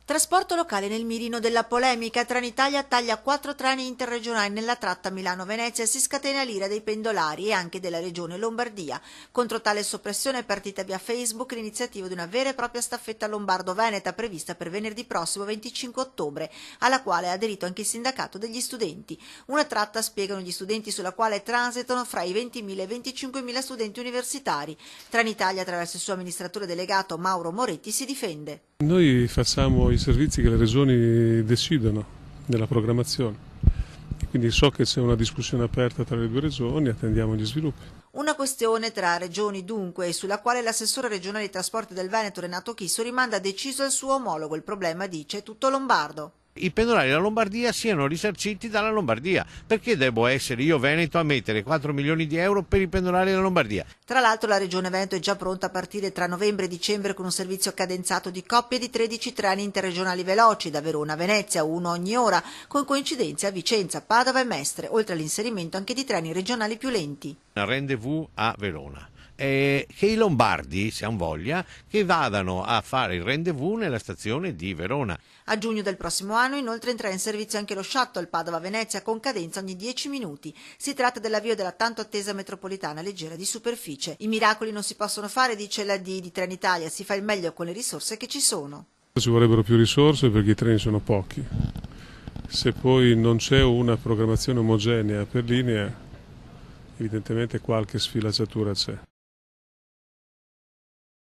Trasporto locale nel mirino della polemica. Trenitalia taglia 4 treni interregionali nella tratta Milano-Venezia e si scatena l'ira dei pendolari e anche della regione Lombardia. Contro tale soppressione è partita via Facebook l'iniziativa di una vera e propria staffetta lombardo-veneta prevista per venerdì prossimo 25 ottobre, alla quale ha aderito anche il sindacato degli studenti. Una tratta, spiegano gli studenti, sulla quale transitano fra i 20.000 e i 25.000 studenti universitari. Trenitalia, attraverso il suo amministratore delegato Mauro Moretti, si difende. Noi facciamo i servizi che le regioni decidono nella programmazione, quindi so che c'è una discussione aperta tra le due regioni, attendiamo gli sviluppi. Una questione tra regioni dunque, sulla quale l'assessore regionale ai trasporti del Veneto Renato Chisso rimanda deciso al suo omologo. Il problema, dice, è tutto lombardo. I pendolari della Lombardia siano risarciti dalla Lombardia. Perché devo essere io Veneto a mettere 4 milioni di euro per i pendolari della Lombardia? Tra l'altro la regione Veneto è già pronta a partire tra novembre e dicembre con un servizio cadenzato di coppie di 13 treni interregionali veloci da Verona a Venezia, uno ogni ora, con coincidenze a Vicenza, Padova e Mestre, oltre all'inserimento anche di treni regionali più lenti. Un rendezvous a Verona. Che i lombardi, se han voglia, che vadano a fare il rendezvous nella stazione di Verona. A giugno del prossimo anno inoltre entrerà in servizio anche lo shuttle Padova-Venezia con cadenza ogni 10 minuti. Si tratta dell'avvio della tanto attesa metropolitana leggera di superficie. I miracoli non si possono fare, dice l'AD di Trenitalia, si fa il meglio con le risorse che ci sono. Ci vorrebbero più risorse perché i treni sono pochi. Se poi non c'è una programmazione omogenea per linea, evidentemente qualche sfilacciatura c'è.